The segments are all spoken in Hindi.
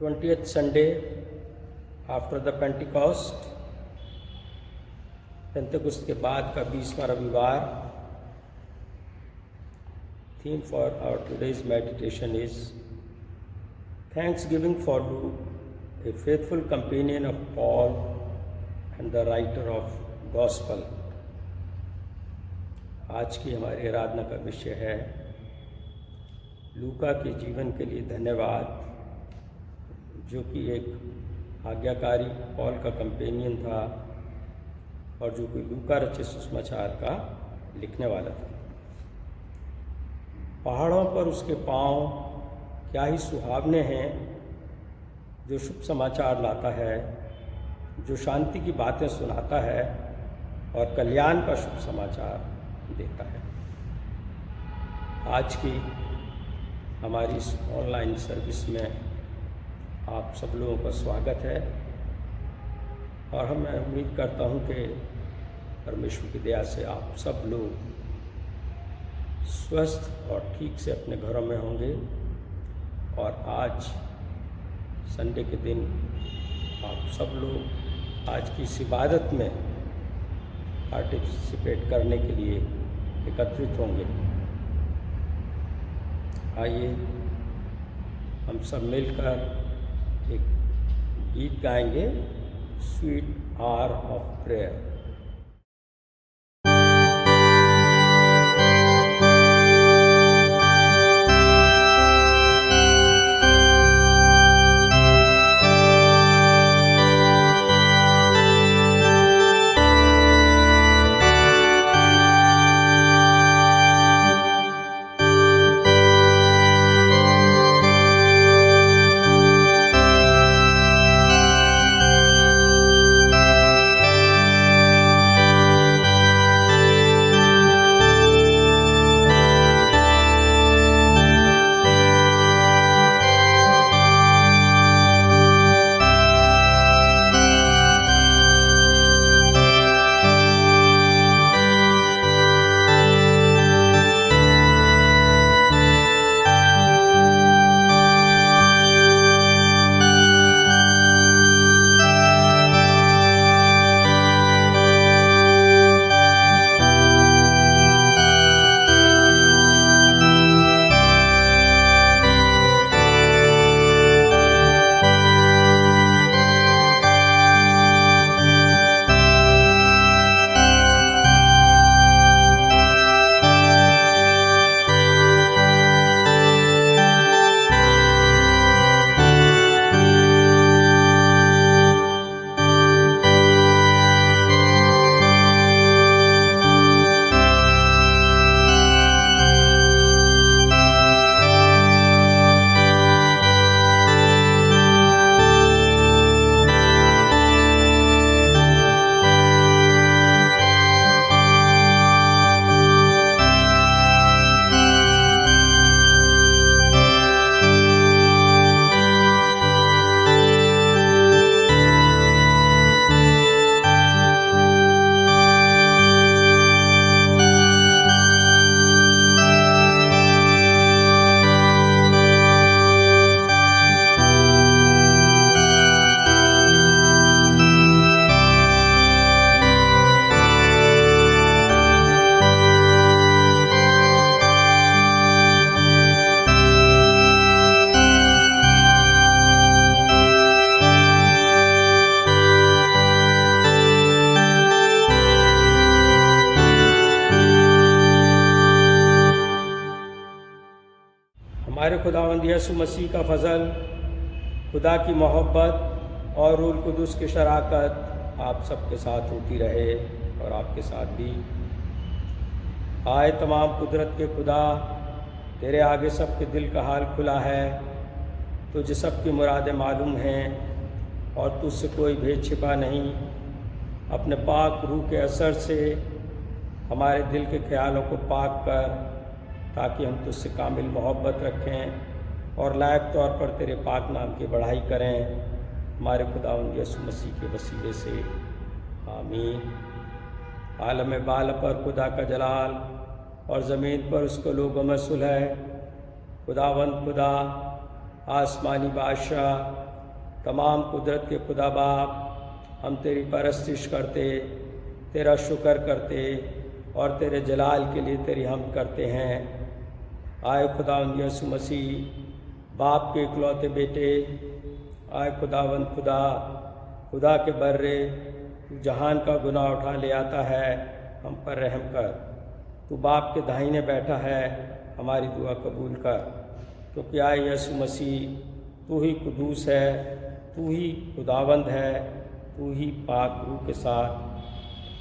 20th Sunday after the Pentecost, पेंतेकुस्त के बाद का 20वां रविवार. Theme for our today's meditation is Thanksgiving for Luke, a faithful companion of Paul and the writer of Gospel. आज की हमारी आराधना का विषय है लूका के जीवन के लिए धन्यवाद, जो कि एक आज्ञाकारी पॉल का कंपेनियन था और जो कि लूका रचित सुसमाचार का लिखने वाला था. पहाड़ों पर उसके पांव क्या ही सुहावने हैं, जो शुभ समाचार लाता है, जो शांति की बातें सुनाता है और कल्याण का शुभ समाचार देता है. आज की हमारी इस ऑनलाइन सर्विस में आप सब लोगों का स्वागत है और मैं उम्मीद करता हूं कि परमेश्वर की दया से आप सब लोग स्वस्थ और ठीक से अपने घरों में होंगे और आज संडे के दिन आप सब लोग आज की इस इबादत में पार्टिसिपेट करने के लिए एकत्रित होंगे. आइए हम सब मिलकर एक गीत गाएंगे, स्वीट आवर ऑफ प्रेयर. हमारे खुदावंद यीशु मसीह का फजल, खुदा की मोहब्बत और रूह कुदुस की शराकत आप सबके साथ होती रहे और आपके साथ भी. आए तमाम कुदरत के खुदा, तेरे आगे सबके दिल का हाल खुला है, तुझे सबकी मुरादें मालूम हैं और तुझसे कोई भेद छिपा नहीं. अपने पाक रूह के असर से हमारे दिल के ख्यालों को पाक कर, ताकि हम तुझसे कामिल मोहब्बत रखें और लायक तौर पर तेरे पाक नाम की बढ़ाई करें. हमारे खुदावंद यीशु मसीह के वसीले से आमीन. आलम बाल पर खुदा का जलाल और ज़मीन पर उसको लोगों में सुलह. खुदावंद खुदा, आसमानी बादशाह, तमाम कुदरत के खुदा बाप, हम तेरी परस्तिश करते, तेरा शुक्र करते और तेरे जलाल के लिए तेरी हमद करते हैं। आए खुदावंद यीशु मसीह, बाप के इकलौते बेटे, आए खुदावंद खुदा के बर्रे, तू जहान का गुनाह उठा ले आता है, हम पर रहम कर। तू बाप के दाहिने बैठा है, हमारी दुआ कबूल कर, क्योंकि आए यीशु मसीह, तू ही कुदूस है, तू ही खुदावंद है, तू ही पाक रूह के साथ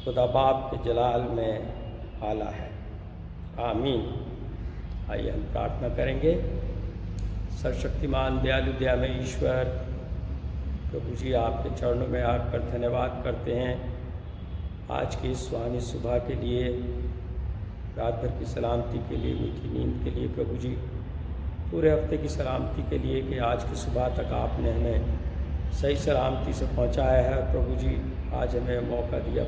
खुदा बाप के जलाल में आला है। आमीन। आइए हम प्रार्थना करेंगे। सर्वशक्तिमान दयालु दयामय ईश्वर, प्रभु जी आपके चरणों में आकर धन्यवाद करते हैं आज की इस सुहानी सुबह के लिए, रात भर की सलामती के लिए, मीठी नींद के लिए, प्रभु जी पूरे हफ्ते की सलामती के लिए कि आज की सुबह तक आपने हमें सही सलामती से पहुंचाया है। प्रभु जी आज हमें मौका दिया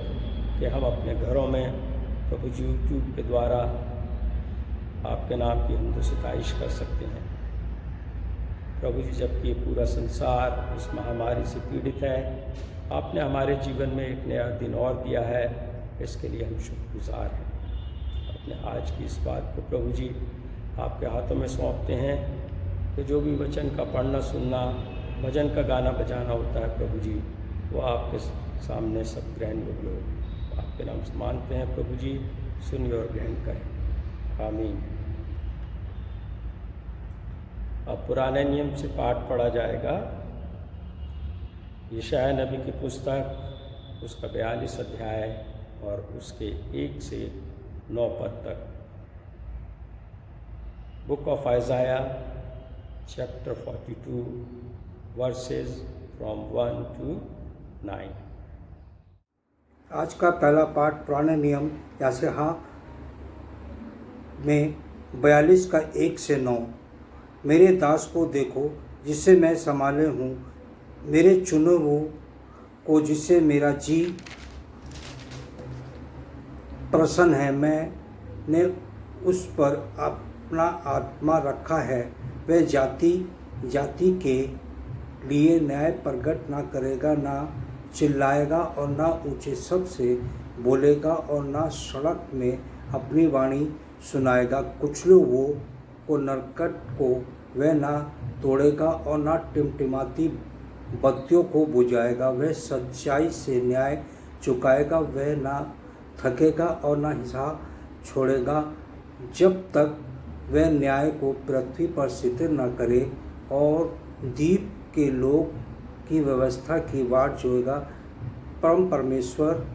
कि हम अपने घरों में प्रभु जी यूट्यूब के द्वारा आपके नाम की हमदो सिताइश कर सकते हैं। प्रभु जी जबकि पूरा संसार इस महामारी से पीड़ित है, आपने हमारे जीवन में एक नया दिन और दिया है, इसके लिए हम शुक्रगुजार हैं। अपने आज की इस बात को प्रभु जी आपके हाथों में सौंपते हैं कि जो भी वचन का पढ़ना सुनना, भजन का गाना बजाना होता है प्रभु जी, वो आपके सामने सब ग्रहण योग्य हो। आपके नाम से मानते हैं प्रभु जी, सुनिए और ग्रहण करें। आमीन। अब पुराने नियम से पाठ पढ़ा जाएगा। यशायाह नबी की पुस्तक, उसका 42 अध्याय और उसके 1 से 9 पद तक। Book of आइज़ाया chapter 42 versus from 1 to 9। आज का पहला पाठ पुराने नियम यशायाह में 42 का 1 से 9। मेरे दास को देखो जिसे मैं संभाले हूँ, मेरे चुने हुए को जिससे मेरा जी प्रसन्न है। मैंने उस पर अपना आत्मा रखा है। वह जाति जाति के लिए न्याय प्रकट ना करेगा, ना चिल्लाएगा और ना ऊंचे शब्द से बोलेगा और ना सड़क में अपनी वाणी सुनाएगा। कुचले हुओं को नरकट को वह ना तोड़ेगा और ना टिमटिमाती बत्तियों को बुझाएगा। वह सच्चाई से न्याय चुकाएगा, वह ना थकेगा और ना हिसाब छोड़ेगा, जब तक वह न्याय को पृथ्वी पर शिथिल न करे और दीप के लोग की व्यवस्था की बाट जोएगा। परम परमेश्वर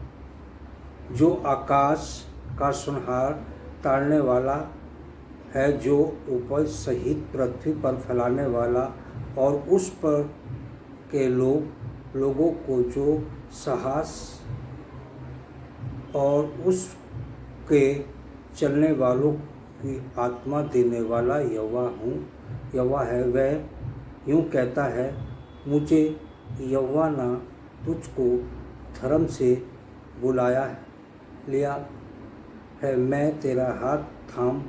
जो आकाश का संहार ताड़ने वाला है, जो उपज सहित पृथ्वी पर फैलाने वाला और उस पर के लोगों को जो साहस और उसके चलने वालों की आत्मा देने वाला यहोवा है। वह यूँ कहता है, मुझे यहोवा ने तुझको धर्म से बुलाया लिया है। मैं तेरा हाथ थाम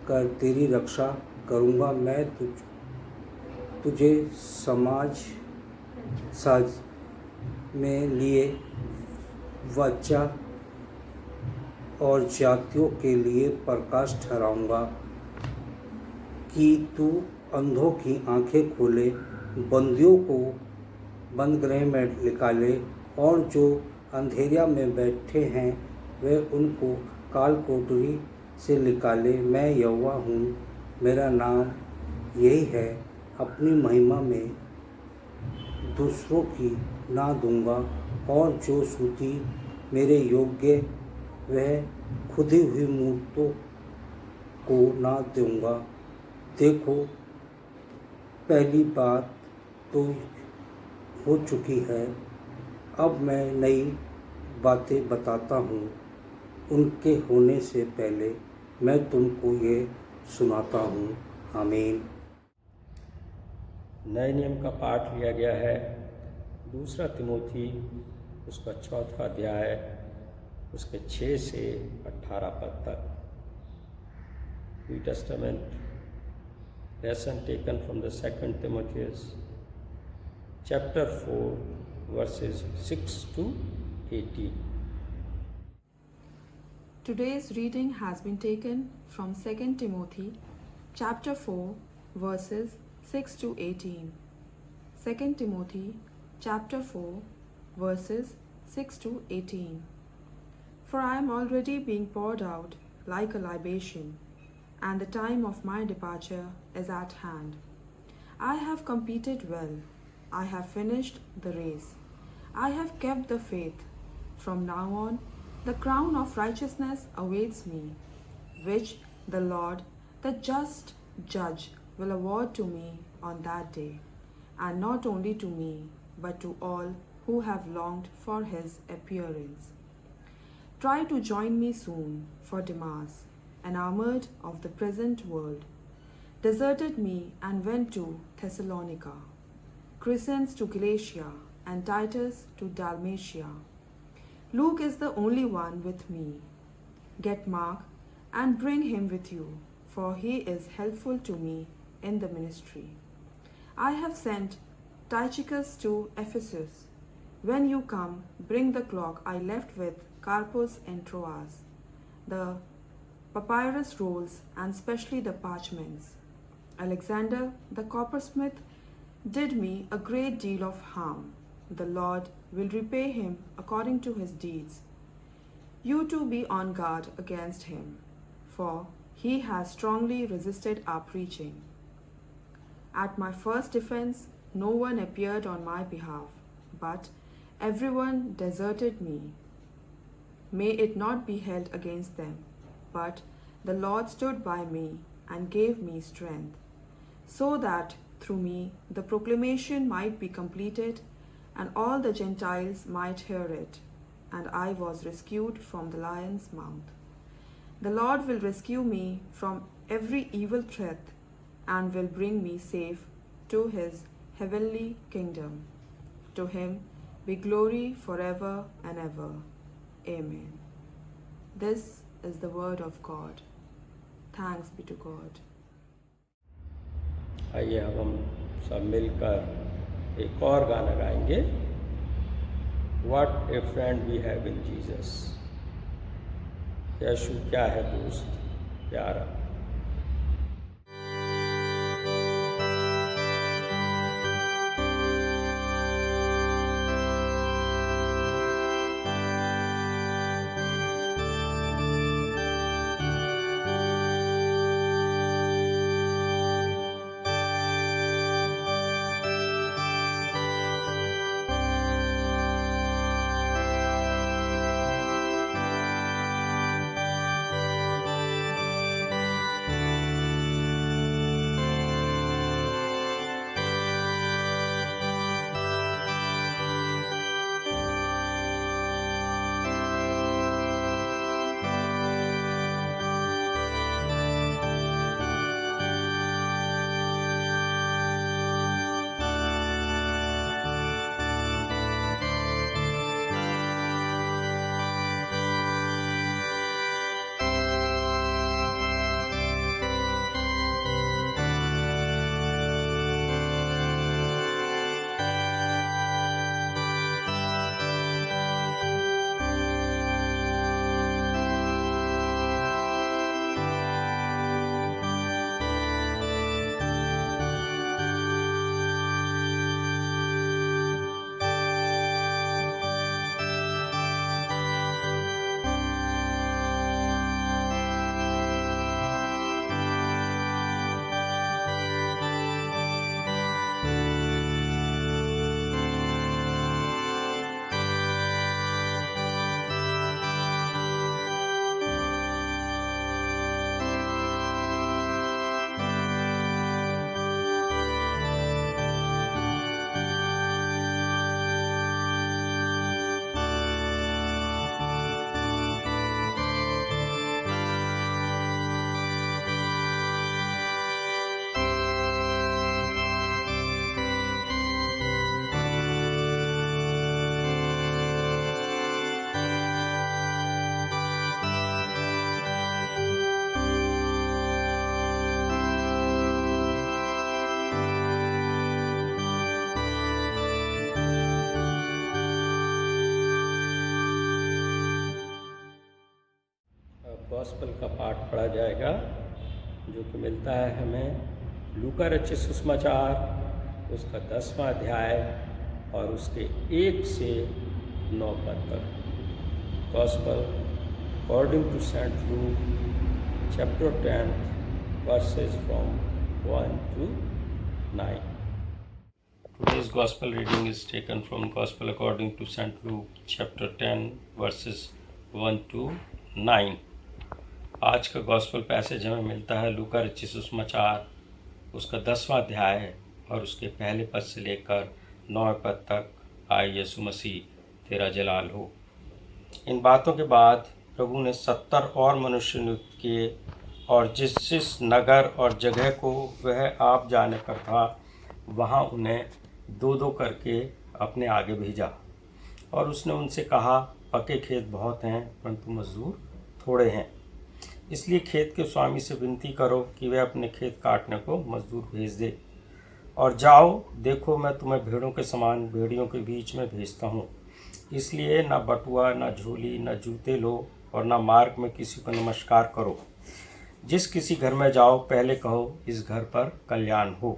कर तेरी रक्षा करूँगा। मैं तुझे समाज साज में लिए बच्चा और जातियों के लिए प्रकाश ठहराऊँगा कि तू अंधों की आंखें खोले, बंदियों को बंदगृह में निकाले और जो अंधेरिया में बैठे हैं वे उनको काल कोठरी से निकाले। मैं यहोवा हूँ, मेरा नाम यही है। अपनी महिमा में दूसरों की ना दूंगा और जो स्तुति मेरे योग्य वह खुदी हुई मूर्तों को ना दूंगा। देखो, पहली बात तो हो चुकी है, अब मैं नई बातें बताता हूँ। उनके होने से पहले मैं तुमको ये सुनाता हूँ। आमीन। नए नियम का पाठ लिया गया है 2 तिमोथी उसका 4 अध्याय उसके 6 से 18 पद तक। New testament lesson taken from the 2 Timothy chapter 4, verses 6 to 18. Today's reading has been taken from 2 Timothy chapter 4 verses 6 to 18. 2 Timothy chapter 4 verses 6 to 18. For I am already being poured out like a libation, and the time of my departure is at hand. I have competed well. I have finished the race. I have kept the faith. From now on, the crown of righteousness awaits me, which the Lord, the just judge, will award to me on that day, and not only to me, but to all who have longed for his appearance. Try to join me soon, for Demas, enamored of the present world, deserted me and went to Thessalonica. Crescens to Galatia, and Titus to Dalmatia. Luke is the only one with me. Get Mark and bring him with you, for he is helpful to me in the ministry. I have sent Tychicus to Ephesus. When you come, bring the cloak I left with Carpus in Troas, the papyrus rolls, and specially the parchments. Alexander, the coppersmith, did me a great deal of harm. The Lord will repay him according to his deeds. You too be on guard against him, for he has strongly resisted our preaching. At my first defense, no one appeared on my behalf, but everyone deserted me. May it not be held against them, but the Lord stood by me and gave me strength, so that through me the proclamation might be completed and all the Gentiles might hear it, and I was rescued from the lion's mouth. The Lord will rescue me from every evil threat and will bring me safe to his heavenly kingdom. To him be glory forever and ever. Amen. This is the word of God. Thanks be to God. आइए अब हम सब मिलकर एक और गाना गाएंगे, what a friend we have in Jesus. यीशु क्या है दोस्त प्यारा। अब गॉस्पल का पाठ पढ़ा जाएगा जो कि मिलता है हमें लूका रचित सुसमाचार उसका 10वां अध्याय और उसके 1 से 9 पद तक। Gospel according to saint Luke chapter 10 verses from 1 to 9। Today's Gospel reading is taken from Gospel according to St. Luke chapter 10 verses 1 to 9। आज का गॉस्पल पैसेज हमें मिलता है लूका रचित सुसमाचार उसका 10वां अध्याय और उसके पहले पद से लेकर 9वें पद तक। आए यीशु मसीह तेरा जलाल हो। इन बातों के बाद प्रभु ने 70 और मनुष्य नियुक्त किए और जिस जिस नगर और जगह को वह आप जाने पर था वहाँ उन्हें 2-2 करके अपने आगे भेजा। और उसने उनसे कहा, पके खेत बहुत हैं परंतु मजदूर थोड़े हैं, इसलिए खेत के स्वामी से विनती करो कि वह अपने खेत काटने को मजदूर भेज दे। और जाओ, देखो मैं तुम्हें भेड़ों के समान भेड़ियों के बीच में भेजता हूँ, इसलिए न बटुआ न झोली न जूते लो और न मार्ग में किसी को नमस्कार करो। जिस किसी घर में जाओ पहले कहो, इस घर पर कल्याण हो।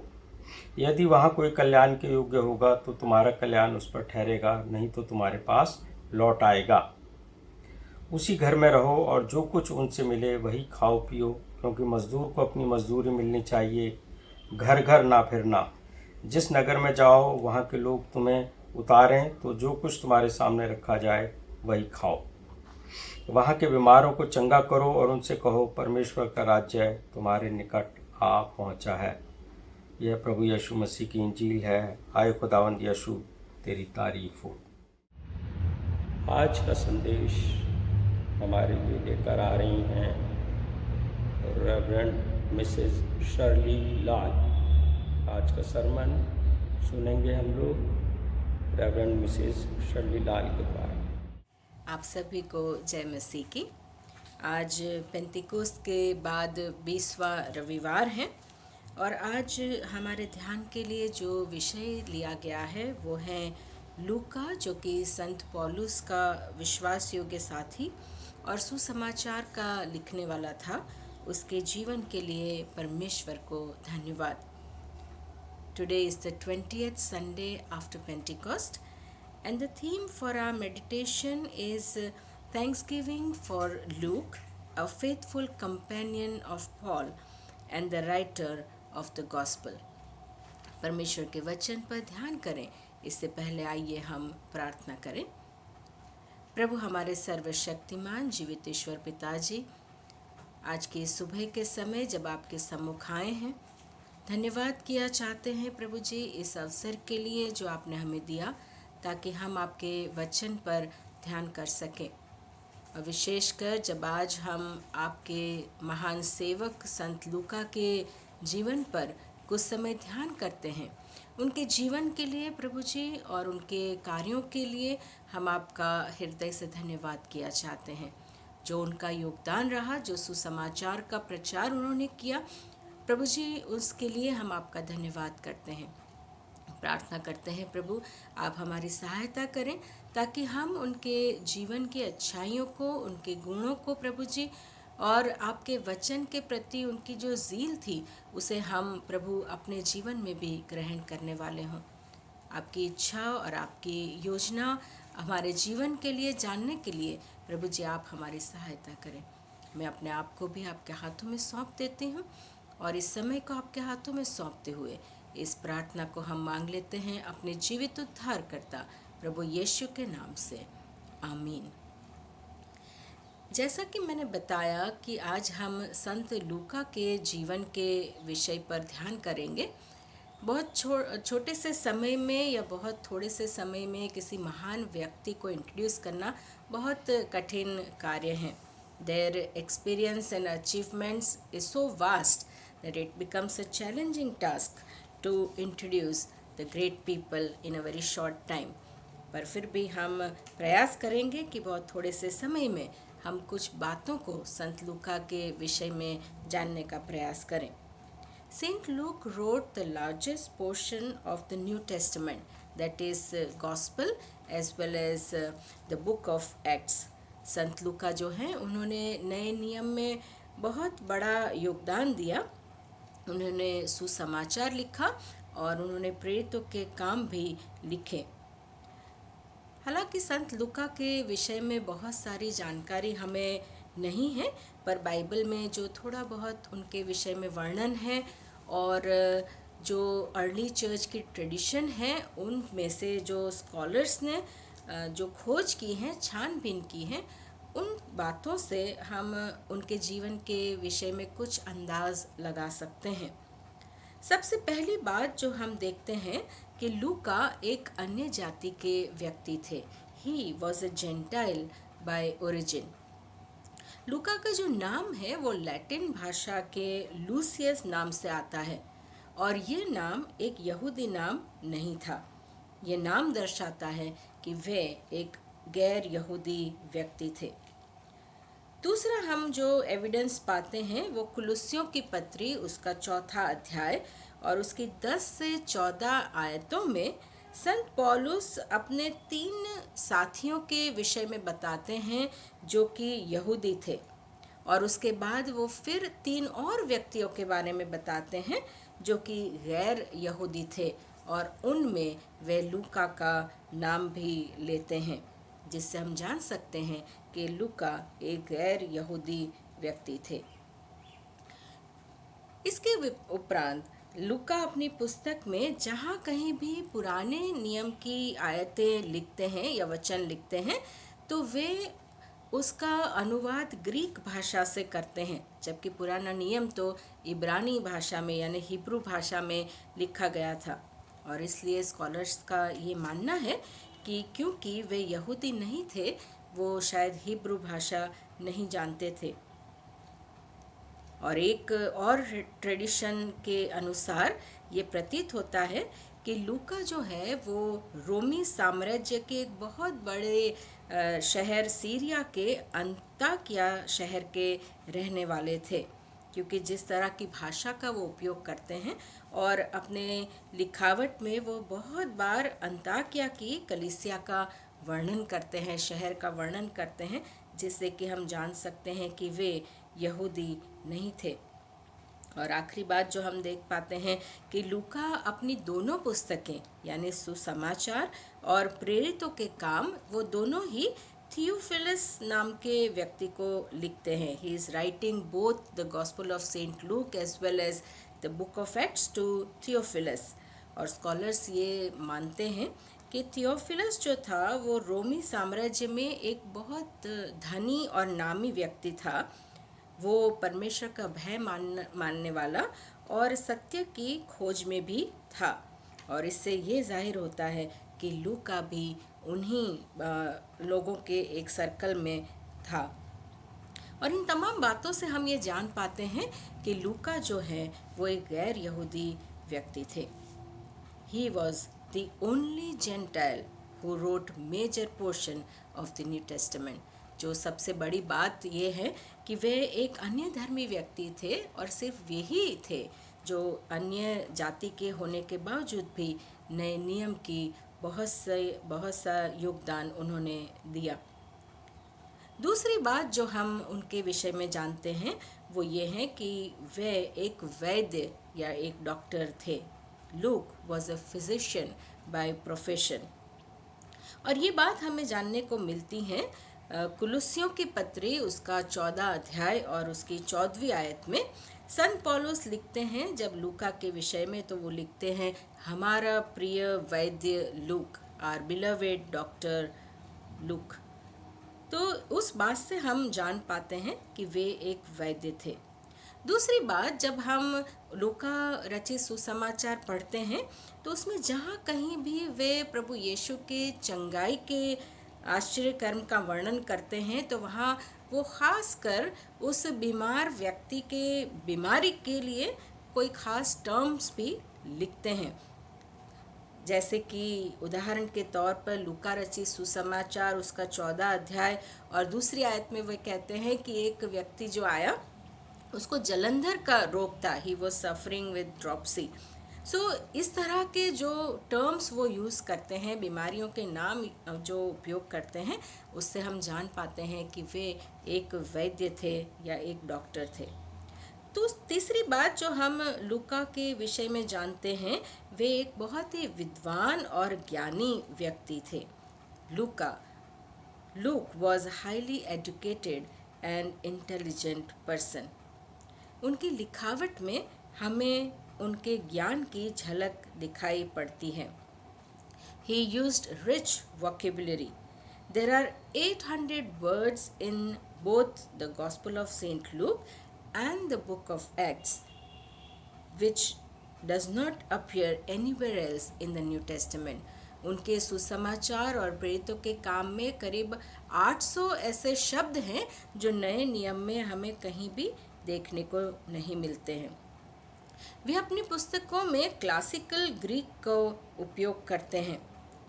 यदि वहाँ कोई कल्याण के योग्य होगा तो तुम्हारा कल्याण उस पर ठहरेगा, नहीं तो तुम्हारे पास लौट आएगा। उसी घर में रहो और जो कुछ उनसे मिले वही खाओ पियो, क्योंकि मजदूर को अपनी मजदूरी मिलनी चाहिए। घर घर ना फिरना। जिस नगर में जाओ वहाँ के लोग तुम्हें उतारें तो जो कुछ तुम्हारे सामने रखा जाए वही खाओ। वहाँ के बीमारों को चंगा करो और उनसे कहो, परमेश्वर का राज्य तुम्हारे निकट आ पहुँचा है। यह प्रभु यीशु मसीह की इंजील है। आए खुदावंद यीशु तेरी तारीफ हो। आज का संदेश हमारे लिए लेकर आ रही हैं रेवरेंड मिसेस शर्ली लाल। आज का सरमन सुनेंगे हम लोग रेवरेंड मिसेस शर्ली लाल के द्वारा। आप सभी को जय मसीह की। आज पेंतिकोस्त के बाद 20वां रविवार है और आज हमारे ध्यान के लिए जो विषय लिया गया है वो है लूका, जो कि संत पौलुस का विश्वास योग्य साथी और सुसमाचार का लिखने वाला था। उसके जीवन के लिए परमेश्वर को धन्यवाद। Today is the 20th Sunday after Pentecost and the theme for our meditation is Thanksgiving for Luke, a faithful companion of Paul and the writer of the Gospel। परमेश्वर के वचन पर ध्यान करें। इससे पहले आइए हम प्रार्थना करें। प्रभु हमारे सर्वशक्तिमान जीवित ईश्वर पिताजी, आज की सुबह के समय जब आपके सम्मुख आए हैं, धन्यवाद किया चाहते हैं प्रभु जी इस अवसर के लिए जो आपने हमें दिया ताकि हम आपके वचन पर ध्यान कर सकें। और विशेषकर जब आज हम आपके महान सेवक संत लूका के जीवन पर कुछ समय ध्यान करते हैं, उनके जीवन के लिए प्रभु जी और उनके कार्यों के लिए हम आपका हृदय से धन्यवाद किया चाहते हैं। जो उनका योगदान रहा, जो सुसमाचार का प्रचार उन्होंने किया, प्रभु जी उसके लिए हम आपका धन्यवाद करते हैं। प्रार्थना करते हैं प्रभु आप हमारी सहायता करें ताकि हम उनके जीवन की अच्छाइयों को, उनके गुणों को प्रभु जी और आपके वचन के प्रति उनकी जो ज़ील थी उसे हम प्रभु अपने जीवन में भी ग्रहण करने वाले हों। आपकी इच्छा और आपकी योजना हमारे जीवन के लिए जानने के लिए प्रभु जी आप हमारी सहायता करें। मैं अपने आप को भी आपके हाथों में सौंप देती हूँ और इस समय को आपके हाथों में सौंपते हुए इस प्रार्थना को हम मांग लेते हैं अपने जीवित उद्धारकर्ता प्रभु यीशु के नाम से, आमीन। जैसा कि मैंने बताया कि आज हम संत लूका के जीवन के विषय पर ध्यान करेंगे। बहुत छोटे से समय में या बहुत थोड़े से समय में किसी महान व्यक्ति को इंट्रोड्यूस करना बहुत कठिन कार्य है। Their experience and achievements is so vast that it becomes a challenging task to introduce the great people in a very short time। पर फिर भी हम प्रयास करेंगे कि बहुत थोड़े से समय में हम कुछ बातों को संत लूका के विषय में जानने का प्रयास करें। Saint Luke wrote the largest portion of the New Testament, that is Gospel as well as the book of Acts। संत लूका जो हैं उन्होंने नए नियम में बहुत बड़ा योगदान दिया। उन्होंने सुसमाचार लिखा और उन्होंने प्रेरितों के काम भी लिखे। हालांकि संत लूका के विषय में बहुत सारी जानकारी हमें नहीं है, पर बाइबल में जो थोड़ा बहुत उनके विषय में वर्णन है और जो अर्ली चर्च की ट्रेडिशन है उनमें से जो स्कॉलर्स ने जो खोज की है, छानबीन की है, उन बातों से हम उनके जीवन के विषय में कुछ अंदाज लगा सकते हैं। सबसे पहली बात जो हम देखते हैं कि लूका एक अन्य जाति के व्यक्ति थे। He was a gentile by origin. लूका का जो नाम है वो लैटिन भाषा के लूसियस नाम से आता है और ये नाम एक यहूदी नाम नहीं था। ये नाम दर्शाता है कि वे एक गैर यहूदी व्यक्ति थे। दूसरा हम जो एविडेंस पाते हैं वो कुलुस्सियों की पत्री उसका 4 अध्याय और उसकी 10 से 14 आयतों में संत पौलुस अपने 3 साथियों के विषय में बताते हैं जो कि यहूदी थे, और उसके बाद वो फिर 3 और व्यक्तियों के बारे में बताते हैं जो कि गैर यहूदी थे, और उनमें वे लूका का नाम भी लेते हैं, जिससे हम जान सकते हैं कि लूका एक गैर यहूदी व्यक्ति थे। इसके उपरांत लूका अपनी पुस्तक में जहाँ कहीं भी पुराने नियम की आयतें लिखते हैं या वचन लिखते हैं तो वे उसका अनुवाद ग्रीक भाषा से करते हैं, जबकि पुराना नियम तो इब्रानी भाषा में यानी हिब्रू भाषा में लिखा गया था। और इसलिए स्कॉलर्स का ये मानना है कि क्योंकि वे यहूदी नहीं थे, वो शायद हिब्रू भाषा नहीं जानते थे। और एक और ट्रेडिशन के अनुसार ये प्रतीत होता है कि लूका जो है वो रोमी साम्राज्य के एक बहुत बड़े शहर सीरिया के अंताकिया शहर के रहने वाले थे, क्योंकि जिस तरह की भाषा का वो उपयोग करते हैं और अपने लिखावट में वो बहुत बार अंताकिया की कलीसिया का वर्णन करते हैं, शहर का वर्णन करते हैं, जिससे कि हम जान सकते हैं कि वे यहूदी नहीं थे। और आखिरी बात जो हम देख पाते हैं कि लूका अपनी दोनों पुस्तकें यानी सुसमाचार और प्रेरितों के काम वो दोनों ही थियोफिलस नाम के व्यक्ति को लिखते हैं। He is writing both the gospel of saint Luke as well as the book of Acts to Theophilus. और स्कॉलर्स ये मानते हैं कि थियोफिलस जो था वो रोमी साम्राज्य में एक बहुत धनी और नामी व्यक्ति था। वो परमेश्वर का भय मानने वाला और सत्य की खोज में भी था, और इससे ये जाहिर होता है कि लूका भी उन्हीं लोगों के एक सर्कल में था। और इन तमाम बातों से हम ये जान पाते हैं कि लूका जो है वो एक गैर यहूदी व्यक्ति थे। He was the only gentile who wrote major portion of the New Testament. जो सबसे बड़ी बात ये है कि वे एक अन्य धर्मी व्यक्ति थे, और सिर्फ यही थे जो अन्य जाति के होने के बावजूद भी नए नियम की बहुत सा योगदान उन्होंने दिया। दूसरी बात जो हम उनके विषय में जानते हैं वो ये है कि वे एक वैद्य या एक डॉक्टर थे। Look was a physician by profession. और ये बात हमें जानने को मिलती है कुलुस्सियों की पत्री उसका 14 अध्याय और उसकी 14वीं आयत में। संत पौलुस लिखते हैं जब लूका के विषय में, तो वो लिखते हैं, हमारा प्रिय वैद्य Luke, our beloved doctor Luke. तो उस बात से हम जान पाते हैं कि वे एक वैद्य थे। दूसरी बात, जब हम लूका रचित सुसमाचार पढ़ते हैं तो उसमें जहाँ कहीं भी वे प्रभु यीशु के चंगाई के आश्चर्य कर्म का वर्णन करते हैं तो वहाँ वो ख़ास कर उस बीमार व्यक्ति के बीमारी के लिए कोई ख़ास टर्म्स भी लिखते हैं। जैसे कि उदाहरण के तौर पर लूका रचित सुसमाचार उसका 14 अध्याय और दूसरी आयत में वे कहते हैं कि एक व्यक्ति जो आया उसको जलंधर का रोग था। He was suffering with dropsy. इस तरह के जो टर्म्स वो यूज़ करते हैं, बीमारियों के नाम जो उपयोग करते हैं, उससे हम जान पाते हैं कि वे एक वैद्य थे या एक डॉक्टर थे। तो तीसरी बात जो हम लूका के विषय में जानते हैं, वे एक बहुत ही विद्वान और ज्ञानी व्यक्ति थे। Luke was a highly educated and intelligent person. उनकी लिखावट में हमें उनके ज्ञान की झलक दिखाई पड़ती है। He used rich vocabulary. There are 800 words in both the Gospel of St. Luke and the book of Acts, which does not appear anywhere else in the New Testament. उनके सुसमाचार और प्रेरितों के काम में करीब 800 ऐसे शब्द हैं जो नए नियम में हमें कहीं भी देखने को नहीं मिलते हैं। वे अपनी पुस्तकों में क्लासिकल ग्रीक का उपयोग करते हैं,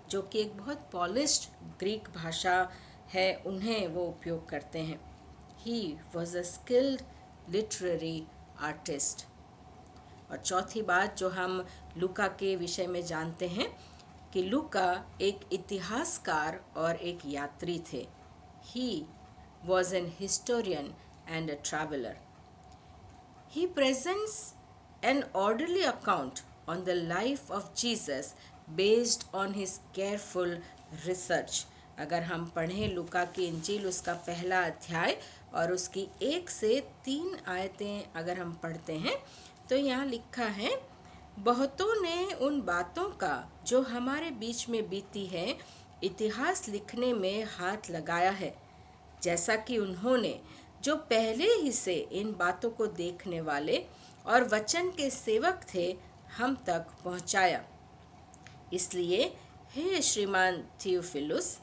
जो कि एक बहुत पॉलिश्ड ग्रीक भाषा है, उन्हें वो उपयोग करते हैं। He was a skilled literary artist. और चौथी बात जो हम लूका के विषय में जानते हैं कि लूका एक इतिहासकार और एक यात्री थे। He was an historian and a traveler. He presents an orderly account on the life of Jesus based on his careful research. अगर हम पढ़ें लूका की इंजील, उसका पहला अध्याय और उसकी 1 से 3 आयतें अगर हम पढ़ते हैं तो यहाँ लिखा है, बहुतों ने उन बातों का जो हमारे बीच में बीती है इतिहास लिखने में हाथ लगाया है, जैसा कि उन्होंने जो पहले ही से इन बातों को देखने वाले और वचन के सेवक थे हम तक पहुंचाया। इसलिए हे श्रीमान थियोफिलुस,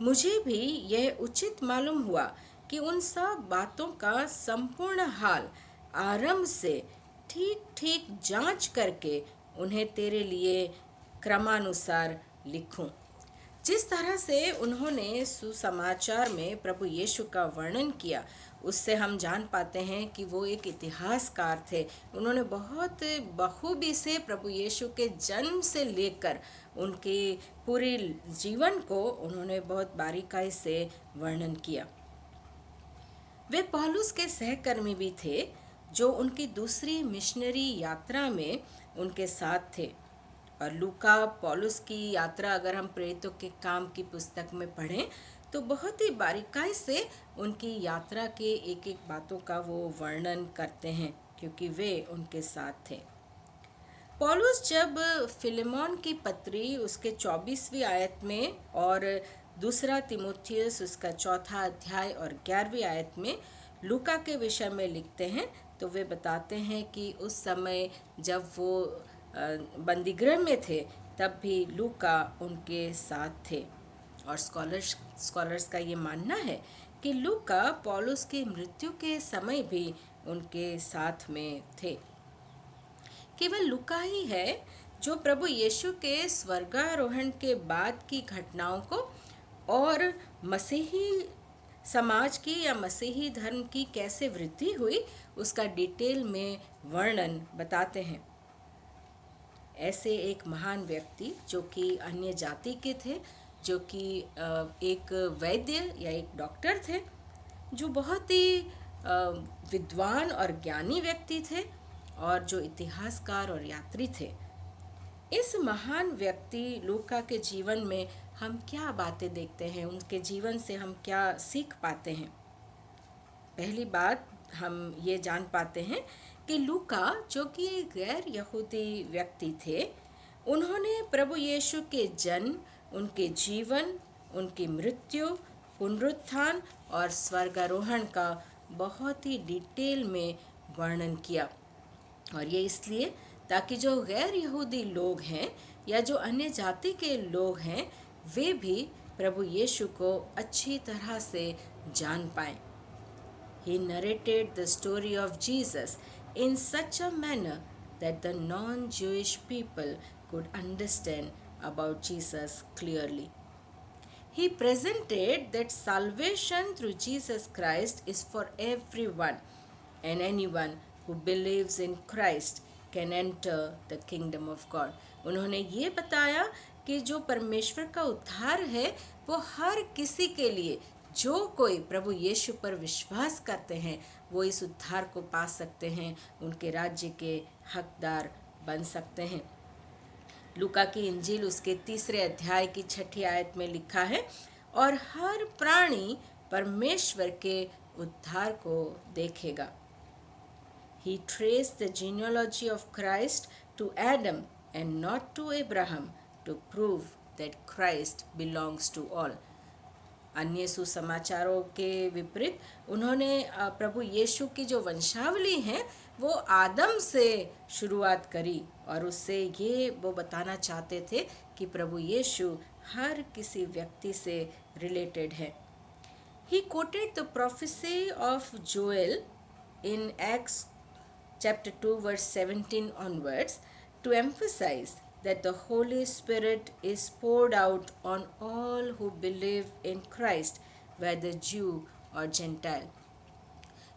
मुझे भी यह उचित मालूम हुआ कि उन सब बातों का संपूर्ण हाल आरंभ से ठीक ठीक जांच करके उन्हें तेरे लिए क्रमानुसार लिखूं। जिस तरह से उन्होंने सुसमाचार में प्रभु यीशु का वर्णन किया, उससे हम जान पाते हैं कि वो एक इतिहासकार थे। उन्होंने बहुत बखूबी से प्रभु यीशु के जन्म से लेकर उनके पूरे जीवन को उन्होंने बहुत बारीकाई से वर्णन किया। वे पौलुस के सहकर्मी भी थे, जो उनकी दूसरी मिशनरी यात्रा में उनके साथ थे। और लूका पौलुस की यात्रा अगर हम प्रेरितों के काम की पुस्तक में पढ़ें तो बहुत ही बारीकाई से उनकी यात्रा के एक एक बातों का वो वर्णन करते हैं, क्योंकि वे उनके साथ थे। पौलुस जब फिलेमोन की पत्री उसके 24वीं आयत में और दूसरा तिमोथियस उसका 4था अध्याय और 11वीं आयत में लूका के विषय में लिखते हैं, तो वे बताते हैं कि उस समय जब वो बंदीगृह में थे तब भी लूका उनके साथ थे। और स्कॉलर्स का ये मानना है कि लूका पौलुस की मृत्यु के समय भी उनके साथ में थे। केवल लूका ही है जो प्रभु यीशु के स्वर्गारोहण के बाद की घटनाओं को और मसीही समाज की या मसीही धर्म की कैसे वृद्धि हुई उसका डिटेल में वर्णन बताते हैं। ऐसे एक महान व्यक्ति जो कि अन्य जाति के थे, जो कि एक वैद्य या एक डॉक्टर थे, जो बहुत ही विद्वान और ज्ञानी व्यक्ति थे और जो इतिहासकार और यात्री थे। इस महान व्यक्ति लूका के जीवन में हम क्या बातें देखते हैं, उनके जीवन से हम क्या सीख पाते हैं। पहली बात हम ये जान पाते हैं कि लूका जो कि गैर यहूदी व्यक्ति थे, उन्होंने प्रभु यीशु के जन्म, उनके जीवन, उनकी मृत्यु, पुनरुत्थान और स्वर्गारोहण का बहुत ही डिटेल में वर्णन किया। और ये इसलिए ताकि जो गैर यहूदी लोग हैं या जो अन्य जाति के लोग हैं वे भी प्रभु यीशु को अच्छी तरह से जान पाएं। He narrated the story of Jesus in such a manner that the non-Jewish people could understand about Jesus clearly. He presented that salvation through Jesus Christ is for everyone, and anyone who believes in Christ can enter the kingdom of God. उन्होंने ये बताया कि जो परमेश्वर का उद्धार है वो हर किसी के लिए, जो कोई प्रभु यीशु पर विश्वास करते हैं वो इस उद्धार को पा सकते हैं, उनके राज्य के हकदार बन सकते हैं। लूका की इंजील उसके 3 अध्याय की 6 आयत में लिखा है, और हर प्राणी परमेश्वर के उद्धार को देखेगा। He traced the genealogy of Christ to Adam and not to Abraham to prove that Christ belongs to all. अन्य सुसमाचारों के विपरीत उन्होंने प्रभु यीशु की जो वंशावली है वो आदम से शुरुआत करी, और उससे ये वो बताना चाहते थे कि प्रभु यीशु हर किसी व्यक्ति से रिलेटेड है। He quoted the prophecy of Joel in Acts chapter 2 verse 17 onwards to emphasize that the Holy Spirit is poured out on all who believe in Christ, whether Jew or Gentile.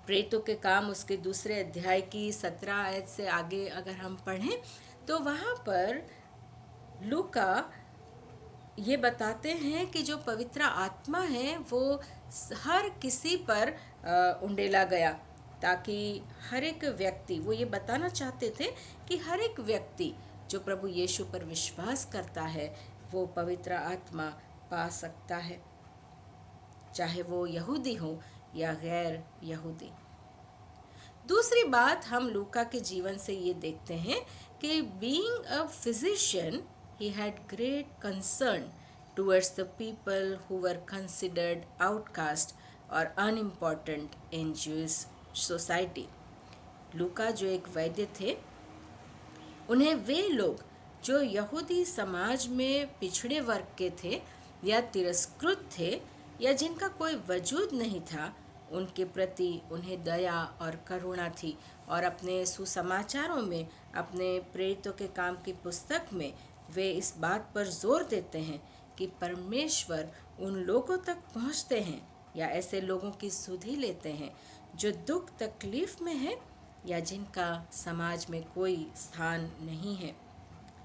प्रेरितों के काम उसके 2 अध्याय की 17 आयत से आगे अगर हम पढ़ें तो वहाँ पर लूका ये बताते हैं कि जो पवित्र आत्मा है वो हर किसी पर उंडेला गया, ताकि हर एक व्यक्ति, वो ये बताना चाहते थे कि हर एक व्यक्ति जो प्रभु यीशु पर विश्वास करता है वो पवित्र आत्मा पा सकता है, चाहे वो यहूदी हो या गैर यहूदी। दूसरी बात हम लूका के जीवन से ये देखते हैं कि being a physician he had great concern towards the people who were considered outcast or unimportant in Jewish society. लूका जो एक वैद्य थे, उन्हें वे लोग जो यहूदी समाज में पिछड़े वर्ग के थे या तिरस्कृत थे या जिनका कोई वजूद नहीं था, उनके प्रति उन्हें दया और करुणा थी। और अपने सुसमाचारों में, अपने प्रेरितों के काम की पुस्तक में वे इस बात पर जोर देते हैं कि परमेश्वर उन लोगों तक पहुंचते हैं या ऐसे लोगों की सुधि लेते हैं जो दुख तकलीफ में हैं या जिनका समाज में कोई स्थान नहीं है।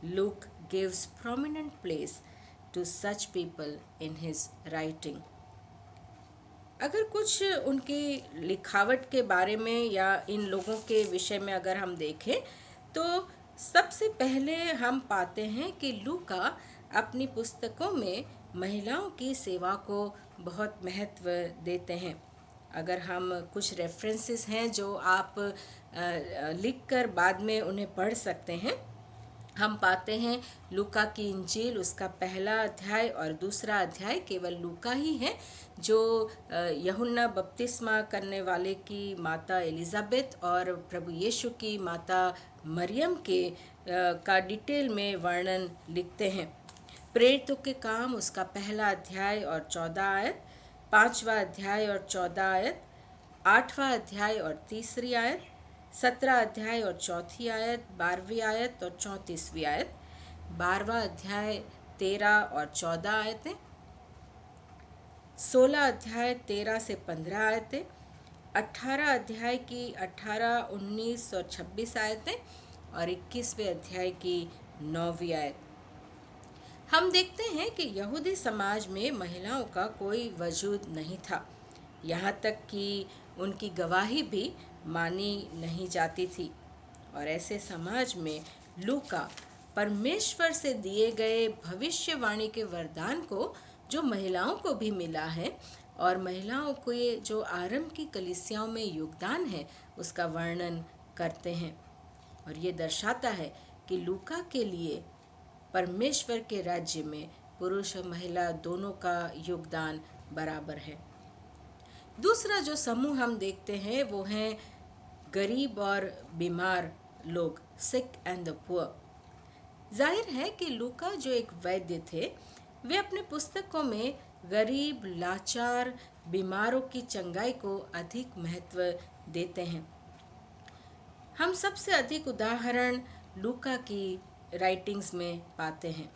Luke gives prominent place to such people in his writing. अगर कुछ उनकी लिखावट के बारे में या इन लोगों के विषय में अगर हम देखें तो सबसे पहले हम पाते हैं कि लूका अपनी पुस्तकों में महिलाओं की सेवा को बहुत महत्व देते हैं। अगर हम कुछ रेफरेंसेस हैं जो आप लिखकर बाद में उन्हें पढ़ सकते हैं, हम पाते हैं लूका की इंजील उसका 1 अध्याय और 2 अध्याय केवल लूका ही है, जो यूहन्ना बपतिस्मा करने वाले की माता एलिजाबेथ और प्रभु यीशु की माता मरियम के का डिटेल में वर्णन लिखते हैं। प्रेरितों के काम उसका 1 अध्याय और 14 आयत, 5वां अध्याय और 14 आयत, 8वां अध्याय और 3 आयत, 17 अध्याय और 4 आयत, 12वीं आयत और 34वीं आयत, 12वां अध्याय 13 और 14 आयतें, 16 अध्याय 13 से 15 आयतें, 18 अध्याय की 18, 19 और 26 आयतें और 21वें अध्याय की 9वीं आयत। हम देखते हैं कि यहूदी समाज में महिलाओं का कोई वजूद नहीं था, यहाँ तक कि उनकी गवाही भी मानी नहीं जाती थी। और ऐसे समाज में लूका परमेश्वर से दिए गए भविष्यवाणी के वरदान को, जो महिलाओं को भी मिला है, और महिलाओं को ये जो आरंभ की कलीसियाओं में योगदान है उसका वर्णन करते हैं। और ये दर्शाता है कि लूका के लिए परमेश्वर के राज्य में पुरुष और महिला दोनों का योगदान बराबर है। दूसरा जो समूह हम देखते हैं वो हैं गरीब और बीमार लोग, सिक एंड द पुअर। जाहिर है कि लूका जो एक वैद्य थे, वे अपने पुस्तकों में गरीब, लाचार, बीमारों की चंगाई को अधिक महत्व देते हैं। हम सबसे अधिक उदाहरण लूका की राइटिंग्स में पाते हैं।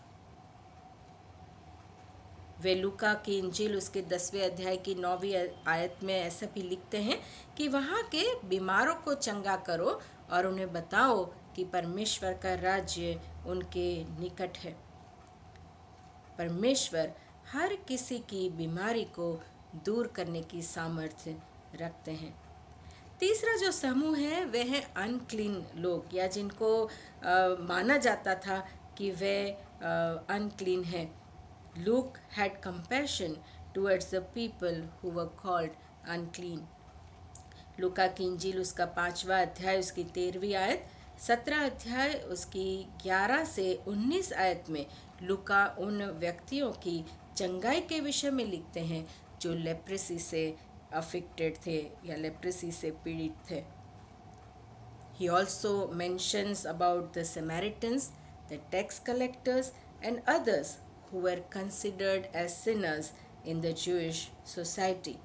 वे लूका की इंजील उसके 10वें अध्याय की 9वीं आयत में ऐसा भी लिखते हैं कि वहाँ के बीमारों को चंगा करो और उन्हें बताओ कि परमेश्वर का राज्य उनके निकट है। परमेश्वर हर किसी की बीमारी को दूर करने की सामर्थ्य रखते हैं। तीसरा जो समूह है वह है अनक्लीन लोग, या जिनको माना जाता था कि वे अनक्लीन हैं। Look had compassion towards the people who were called unclean. लूका की इंजील उसका 5वां अध्याय उसकी 13वीं आयत, 17 अध्याय उसकी 11 से 19 आयत में लूका उन व्यक्तियों की चंगाई के विषय में लिखते हैं जो लेप्रेसी से अफेक्टेड थे या लेप्रेसी से पीड़ित थे। He also mentions about the Samaritans, the tax collectors and others who were considered as sinners in the Jewish society.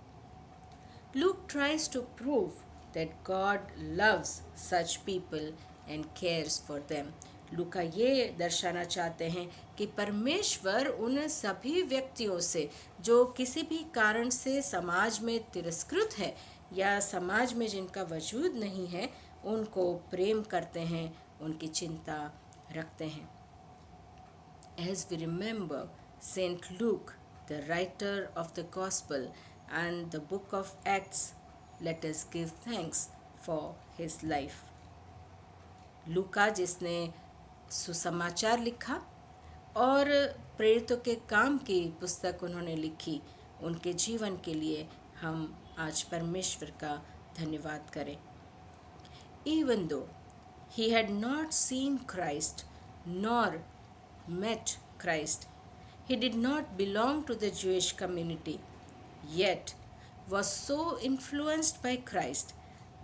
Luke tries to prove that God loves such people and cares for them. लूका ये दर्शाना चाहते हैं कि परमेश्वर उन सभी व्यक्तियों से जो किसी भी कारण से समाज में तिरस्कृत है या समाज में जिनका वजूद नहीं है, उनको प्रेम करते हैं, उनकी चिंता रखते हैं। As we remember Saint Luke, the writer of the Gospel and the book of Acts, let us give thanks for his life. लूका जिसने सुसमाचार लिखा और प्रेरितों के काम की पुस्तक उन्होंने लिखी, उनके जीवन के लिए हम आज परमेश्वर का धन्यवाद करें। Even though he had not seen Christ nor met Christ, he did not belong to the Jewish community, yet was so influenced by Christ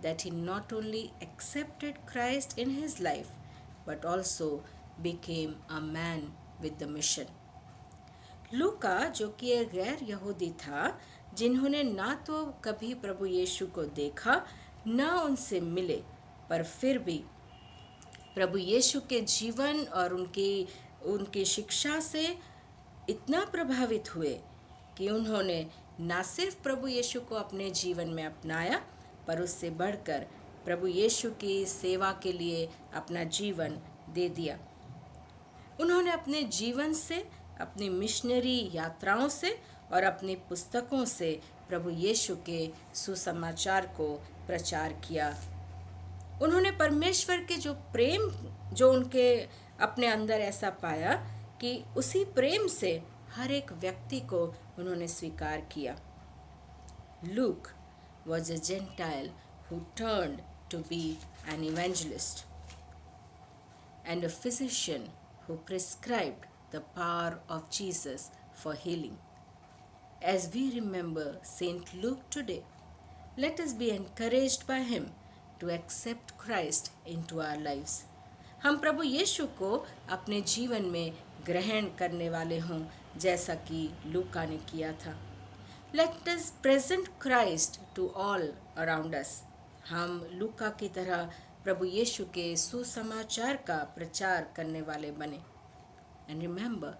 that he not only accepted Christ in his life but also became a man with the mission. लूका जो कि एक गैर यहूदी था, जिन्होंने ना तो कभी प्रभु यीशु को देखा ना उनसे मिले, पर फिर भी प्रभु यीशु के जीवन और उनकी शिक्षा से इतना प्रभावित हुए कि उन्होंने ना सिर्फ प्रभु यीशु को अपने जीवन में अपनाया, पर उससे बढ़कर प्रभु यीशु की सेवा के लिए अपना जीवन दे दिया। उन्होंने अपने जीवन से, अपनी मिशनरी यात्राओं से और अपनी पुस्तकों से प्रभु यीशु के सुसमाचार को प्रचार किया। उन्होंने परमेश्वर के जो प्रेम जो उनके अपने अंदर ऐसा पाया कि उसी प्रेम से हर एक व्यक्ति को उन्होंने स्वीकार किया। Luke was a Gentile who turned to be an evangelist and a physician who prescribed the power of Jesus for healing. As we remember Saint Luke today, let us be encouraged by him to accept Christ into our lives. हम प्रभु यीशु को अपने जीवन में ग्रहण करने वाले हों, जैसा कि लूका ने किया था। Let us present Christ to all around us. हम लूका की तरह प्रभु यीशु के सुसमाचार का प्रचार करने वाले बने। And remember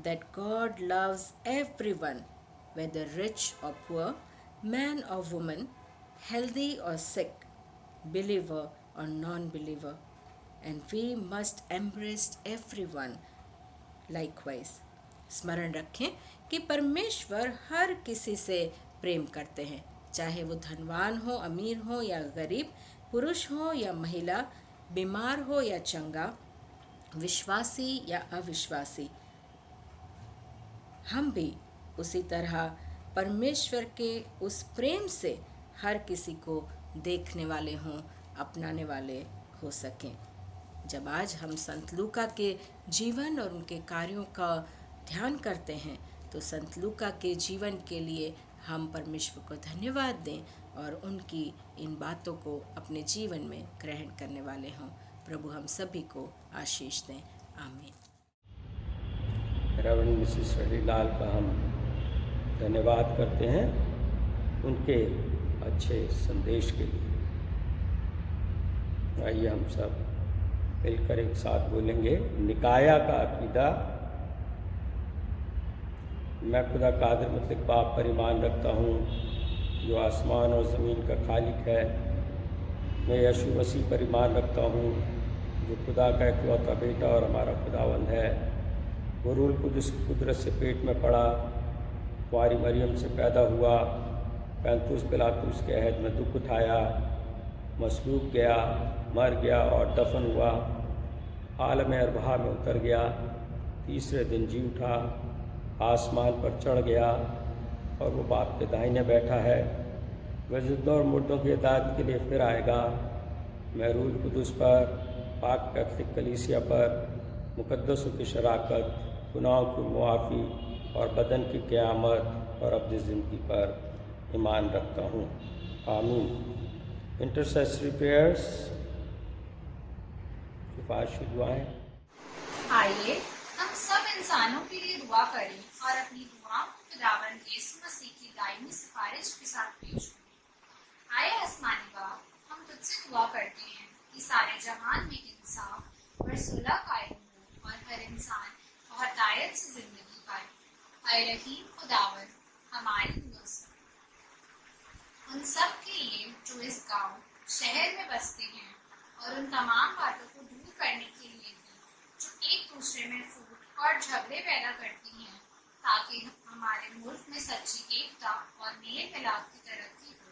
that God loves everyone, whether rich or poor, man or woman, healthy or sick, believer or non-believer, and we must embrace everyone likewise. स्मरण रखें कि परमेश्वर हर किसी से प्रेम करते हैं, चाहे वो धनवान हो, अमीर हो या गरीब, पुरुष हो या महिला, बीमार हो या चंगा, विश्वासी या अविश्वासी। हम भी उसी तरह परमेश्वर के उस प्रेम से हर किसी को देखने वाले हों, अपनाने वाले हो सकें। जब आज हम संत लूका के जीवन और उनके कार्यों का ध्यान करते हैं, तो संत लूका के जीवन के लिए हम परमेश्वर को धन्यवाद दें और उनकी इन बातों को अपने जीवन में ग्रहण करने वाले हों। प्रभु हम सभी को आशीष दें। आमीन। रेवरेंड मिसेस हरिलाल का हम धन्यवाद करते हैं उनके अच्छे संदेश के लिए। आइए हम सब मिलकर एक साथ बोलेंगे, निकाया का अकीदा। मैं खुदा कादिर मुतलक बाप पर ईमान रखता हूँ जो आसमान और ज़मीन का खालिक है। मैं यीशु मसीह पर ईमान रखता हूँ जो खुदा का इकलौता बेटा और हमारा खुदावंद है, वो रूल कुदस की कुदरत से पेट में पड़ा, कुंवारी मरियम से पैदा हुआ, पैंतुस पिलातुस के अहद में दुख उठाया, मसलूब गया, मर गया और दफन हुआ, आलम अरवाह में उतर गया, तीसरे दिन जी उठा, आसमान पर चढ़ गया और वो बाप के दाहिने बैठा है। वह जिंदा और मुर्दों की इताअत के लिए फिर आएगा। मैं रूल कुदस पर, पाक कैथलिक कलीसिया पर, मुकद्दसों की शराकत, गुनाहों की मुआफ़ी और बदन की क़यामत और अब्दी ज़िंदगी पर ईमान रखता हूँ। आमीन। इंटरसेसरी प्रेयर्स, सिफारिशी दुआएं। आइए हम सब इंसानों के लिए दुआ करें और अपनी दुआओं को खुदावंद यीशु मसीह की दायमी सिफारिश के साथ पेश करें। आए आसमानी बाप, हम तुझसे दुआ करते हैं कि सारे जहान में इंसाफ और सुलह कायम हो और हर इंसान मोहतायत से जिंदगी पाए। आए रहीम खुदावंद, हमारी दुआ सुन। उन सब के लिए जो इस गांव शहर में बसते हैं और उन तमाम बातों को दूर करने के लिए भी जो एक दूसरे में फूट और झगड़े पैदा करती हैं, ताकि हमारे मुल्क में सच्ची एकता और मेल मिलाप की तरक्की हो।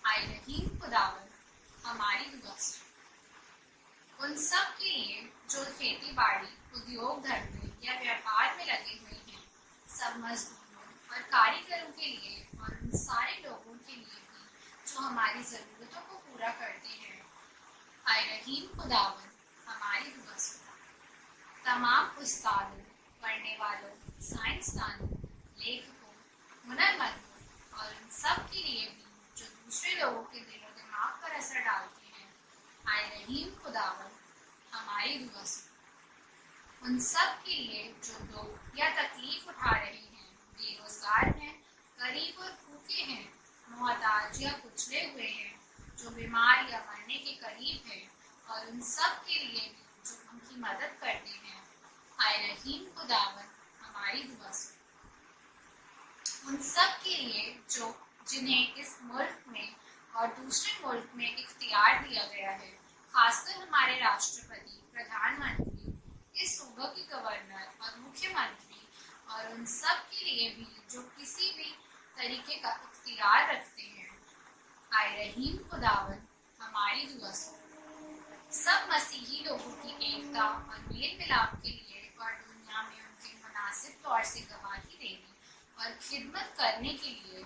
आए रहीम खुदावंद, हमारी दुआ सुन। उन सब के लिए जो खेती बाड़ी, उद्योग धंधे या व्यापार में लगे हुए हैं, सब मजदूरों और कारीगरों के लिए और उन सारे लोगों के लिए भी जो हमारी ज़रूरतों को पूरा करते हैं। आए रहीम खुदावंद, हमारी दुआ सुन। तमाम उस्तादों, पढ़ने वालों, साइंसदानों, लेखकों, हुनरमंदों और उन सब के लिए भी जो दूसरे लोगों के दिलो दिमाग पर असर डालते हैं। आए रहीम खुदावंद, हमारी दुआ सुन। उन सब के लिए जो दुख या तकलीफ उठा रहे हैं, बेरोजगार हैं, गरीब और भूखे हैं, मोहताज या कुचले हुए हैं, जो बीमार या मरने के करीब हैं, और उन सब के लिए भी जो उनकी मदद करते हैं। आए रहीम खुदावंद, हमारी दुआ सुन। उन सब के लिए जो जिन्हें इस मुल्क में और दूसरे मुल्क में इख्तियार दिया गया है, खासकर हमारे राष्ट्रपति, प्रधानमंत्री, इस सूबे के गवर्नर और मुख्यमंत्री, और उन सब के लिए भी जो किसी भी तरीके का इख्तियार रखते हैं। आए रहीम खुदावंद, हमारी दुआ सुन। सब मसीही लोगों की एकता और मेल मिलाप के लिए और दुनिया में उनके मुनासिब तौर से गवाही देने और खिदमत करने के लिए।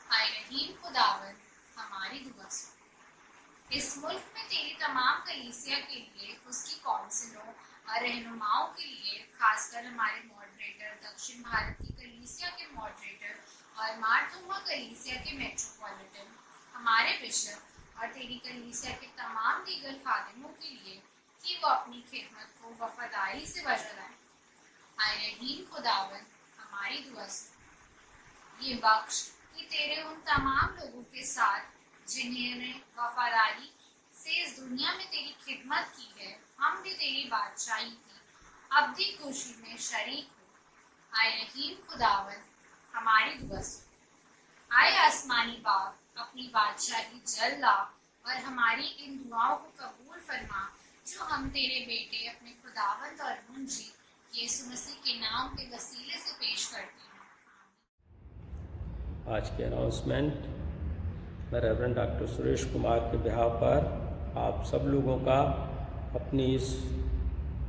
आए रहीम खुदावंद, हमारी दुआ सुन। इस मुल्क में तेरी तमाम कलीसिया के लिए, उसकी कौंसिलों और रहनुमाओं के लिए, खासकर हमारे मॉडरेटर, दक्षिण भारत की कलीसिया के मॉडरेटर और मारथुमा कलीसिया के मेट्रोपॉलिटन, हमारे बिशप और तेरी कलीसिया के तमाम दीगर खादिमों के लिए, कि वो अपनी खिदमत को वफादारी से बजा लाएं। आए रहीम खुदावंद, हमारी दुआ सुन। ये बख्श कि तेरे उन तमाम लोगों के साथ जिन्होंने वफादारी से इस दुनिया में तेरी खिदमत की है, हम भी तेरी बादशाही की अब्दी खुशी में शरीक हो। आए रहीम खुदावंद, हमारी दुआ सुन। आए आसमानी बाप, अपनी बादशाही जल ला और हमारी इन दुआओं को कबूल फरमा, जो हम तेरे बेटे अपने खुदावंद और मुंजी यीशु मसीह के नाम के वसीले से पेश करते हैं। आज के अनाउंसमेंट मैं रेवरेंड डॉक्टर सुरेश कुमार के बिहाव पर आप सब लोगों का अपनी इस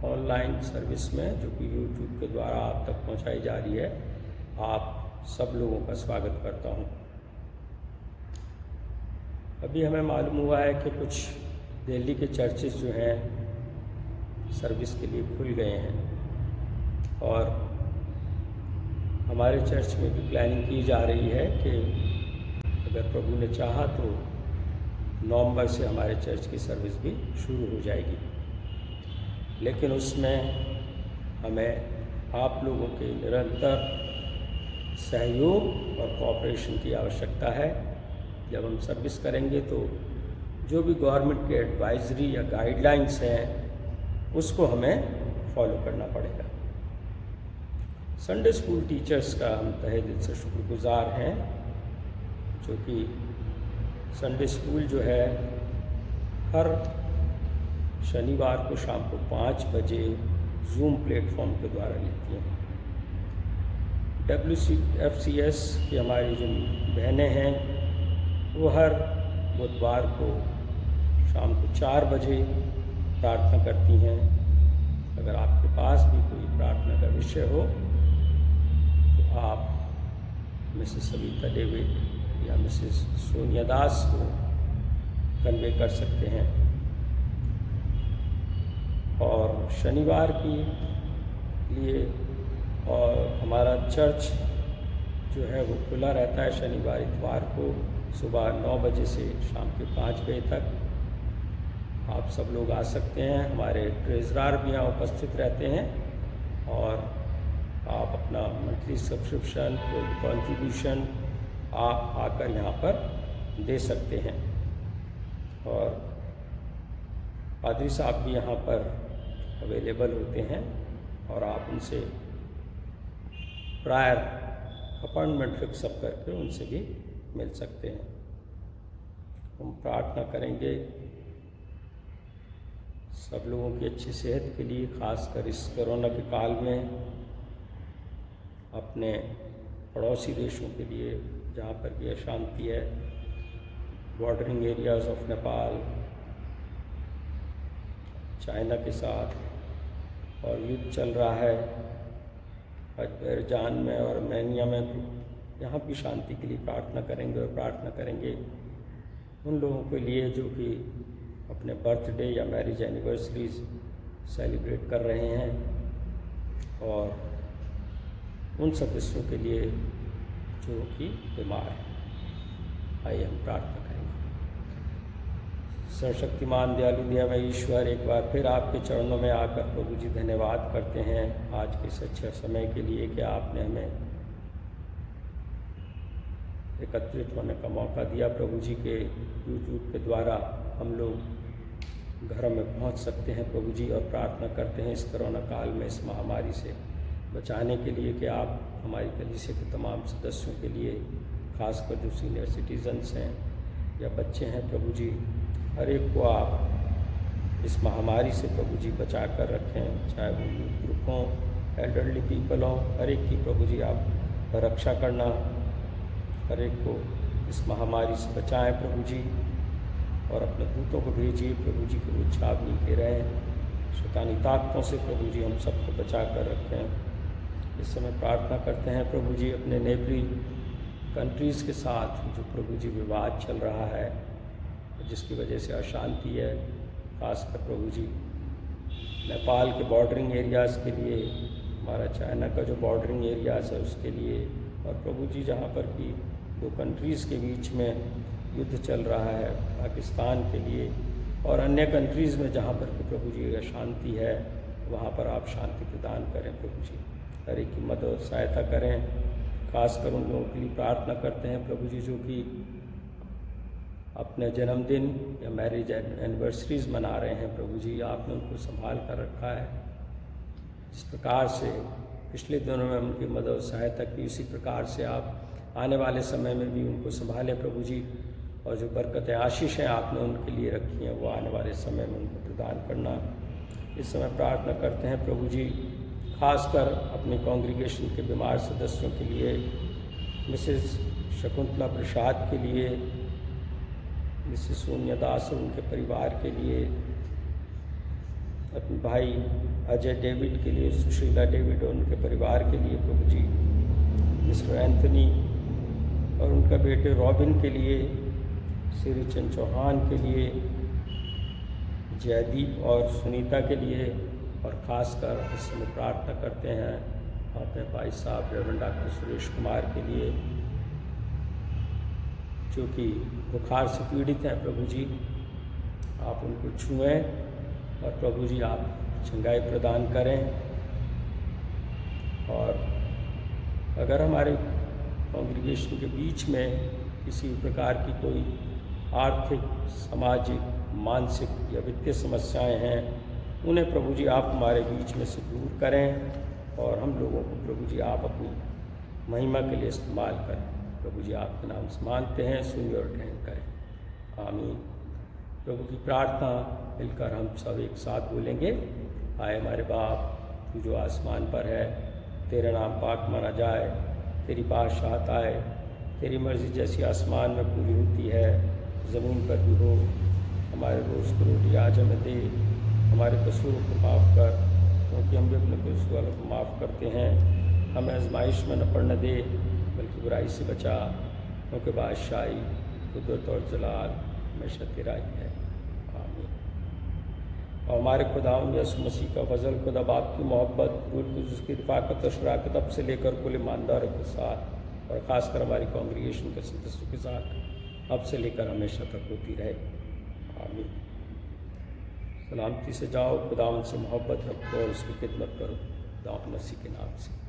ऑनलाइन सर्विस में, जो कि यूट्यूब के द्वारा आप तक पहुंचाई जा रही है, आप सब लोगों का स्वागत करता हूं। अभी हमें मालूम हुआ है कि कुछ दिल्ली के चर्चेस जो हैं सर्विस के लिए खुल गए हैं, और हमारे चर्च में भी प्लानिंग की जा रही है कि अगर प्रभु ने चाहा तो नवंबर से हमारे चर्च की सर्विस भी शुरू हो जाएगी। लेकिन उसमें हमें आप लोगों के निरंतर सहयोग और कोऑपरेशन की आवश्यकता है। जब हम सर्विस करेंगे तो जो भी गवर्नमेंट के एडवाइजरी या गाइडलाइंस हैं उसको हमें फॉलो करना पड़ेगा। संडे स्कूल टीचर्स का हम तहे दिल से शुक्रगुजार हैं, जो कि संडे स्कूल जो है हर शनिवार को शाम को 5 बजे जूम प्लेटफॉर्म के द्वारा लेती हैं। WCFCS की हमारी जो बहनें हैं वो हर बुधवार को शाम को 4 बजे प्रार्थना करती हैं। अगर आपके पास भी कोई प्रार्थना का विषय हो तो आप मिसेस सविता डेविड या मिसेस सोनिया दास को कन्वे कर सकते हैं। और शनिवार के लिए और हमारा चर्च जो है वो खुला रहता है शनिवार इतवार को सुबह 9 बजे से शाम के 5 बजे तक। आप सब लोग आ सकते हैं। हमारे ट्रेजरार भी यहाँ उपस्थित रहते हैं और आप अपना मंथली सब्सक्रिप्शन कोई कॉन्ट्रीब्यूशन आप आकर यहाँ पर दे सकते हैं। और पादरी साहब भी यहाँ पर अवेलेबल होते हैं और आप उनसे प्रायर अपॉइंटमेंट फिक्स अप करके उनसे भी मिल सकते हैं। हम प्रार्थना करेंगे सब लोगों की अच्छी सेहत के लिए, खासकर इस कोरोना के काल में अपने पड़ोसी देशों के लिए जहाँ पर भी अशांति है, bordering areas of Nepal, China के साथ और युद्ध चल रहा है अजरबैजान में और आर्मेनिया में, यहाँ भी शांति के लिए प्रार्थना करेंगे। और प्रार्थना करेंगे उन लोगों के लिए जो कि अपने बर्थडे या मैरिज एनिवर्सरीज सेलिब्रेट कर रहे हैं और उन सदस्यों के लिए जो कि बीमार हैं। आइए हम प्रार्थना करेंगे। सर्वशक्तिमान दयालु दयामय ईश्वर, एक बार फिर आपके चरणों में आकर प्रभु जी धन्यवाद करते हैं आज के इस अच्छे समय के लिए कि आपने हमें एकत्रित होने का मौका दिया। प्रभु जी के यूट्यूब के द्वारा हम लोग घरों में पहुंच सकते हैं प्रभु जी, और प्रार्थना करते हैं इस कोरोना काल में इस महामारी से बचाने के लिए कि आप हमारी कलीसिया के तमाम सदस्यों के लिए, खासकर जो सीनियर सिटीजन्स हैं या बच्चे हैं प्रभु जी, हर एक को आप इस महामारी से प्रभु जी बचा कर रखें, चाहे वो यूथ ग्रुप हों, एल्डरली पीपल हों, हर एक की प्रभु जी आप रक्षा करना, हर एक को इस महामारी से बचाएं प्रभु जी, और अपने दूतों को भेजिए प्रभु जी को छावनी के रहें, शैतानी ताकतों से प्रभु जी हम सबको बचा कर रखें। इस समय प्रार्थना करते हैं प्रभु जी अपने नेबरी कंट्रीज़ के साथ जो प्रभु जी विवाद चल रहा है, जिसकी वजह से अशांति है, खासकर प्रभु जी नेपाल के बॉर्डरिंग एरियाज़ के लिए, हमारा चाइना का जो बॉर्डरिंग एरियाज़ है उसके लिए, और प्रभु जी जहाँ पर कि दो कंट्रीज़ के बीच में युद्ध चल रहा है पाकिस्तान के लिए, और अन्य कंट्रीज़ में जहाँ पर कि प्रभु जी अशांति है वहाँ पर आप शांति प्रदान करें प्रभु जी, हर एक की मदद सहायता करें। खासकर उन लोगों के लिए प्रार्थना करते हैं प्रभु जी जो कि अपने जन्मदिन या मैरिज एनिवर्सरीज मना रहे हैं प्रभु जी, आपने उनको संभाल कर रखा है। जिस प्रकार से पिछले दिनों में उनकी मदद सहायता की, उसी प्रकार से आप आने वाले समय में भी उनको संभालें प्रभु जी, और जो बरकतें आशीषें आपने उनके लिए रखी हैं वो आने वाले समय में उनको प्रदान करना। इस समय प्रार्थना करते हैं प्रभु जी खासकर अपनी कांग्रीगेशन के बीमार सदस्यों के लिए, मिसेस शकुंतला प्रसाद के लिए, मिसेस सोनिया दास और उनके परिवार के लिए, अपने भाई अजय डेविड के लिए, सुशीला डेविड और उनके परिवार के लिए प्रभु जी, मिस्टर एंथनी और उनका बेटे रॉबिन के लिए, श्री चंद चौहान के लिए, जयदीप और सुनीता के लिए, और ख़ासकर इस समय प्रार्थना करते हैं अपने भाई साहब रेवरेंड डॉक्टर सुरेश कुमार के लिए जो कि बुखार से पीड़ित हैं प्रभु जी, आप उनको छुएं और प्रभु जी आप चंगाई प्रदान करें। और अगर हमारे कांग्रीगेशन के बीच में किसी प्रकार की कोई आर्थिक, सामाजिक, मानसिक या वित्तीय समस्याएं हैं, उन्हें प्रभु जी आप हमारे बीच में से दूर करें और हम लोगों को प्रभु जी आप अपनी महिमा के लिए इस्तेमाल करें। प्रभु जी आपके नाम से मांगते हैं, सुनिए और ग्रहण करें, आमीन। प्रभु की प्रार्थना मिलकर हम सब एक साथ बोलेंगे। आए हमारे बाप, तू जो आसमान पर है, तेरा नाम पाक माना जाए, तेरी बादशाहत आए, तेरी मर्ज़ी जैसी आसमान में पूरी होती है ज़मीन पर भी हो। हमारे रोज़ की रोटी आज हमें दे, हमारे कसूरों को माफ़ कर क्योंकि हम भी अपने कसूर वालों को माफ़ करते हैं। हमें आजमाइश में न पड़ने दे बल्कि बुराई से बचा, क्योंकि बादशाही, कुदरत और जलाल हमेशा तेरा ही है। आमीन। और हमारे खुदावंद यीशु मसीह का फजल, खुदा बाप की मोहब्बत, रूह कुद्दूस की रफ़ाकत और शराकत अब से लेकर कुल ईमानदारों के साथ और ख़ासकर हमारी कांग्रीगेशन के सदस्यों के साथ अब से लेकर हमेशा तक होती रहे। आमीन। सलामती से जाओ, खुदावंद से मोहब्बत रखो और उसकी खिदमत करो, खुदावंद मसीह के नाम से।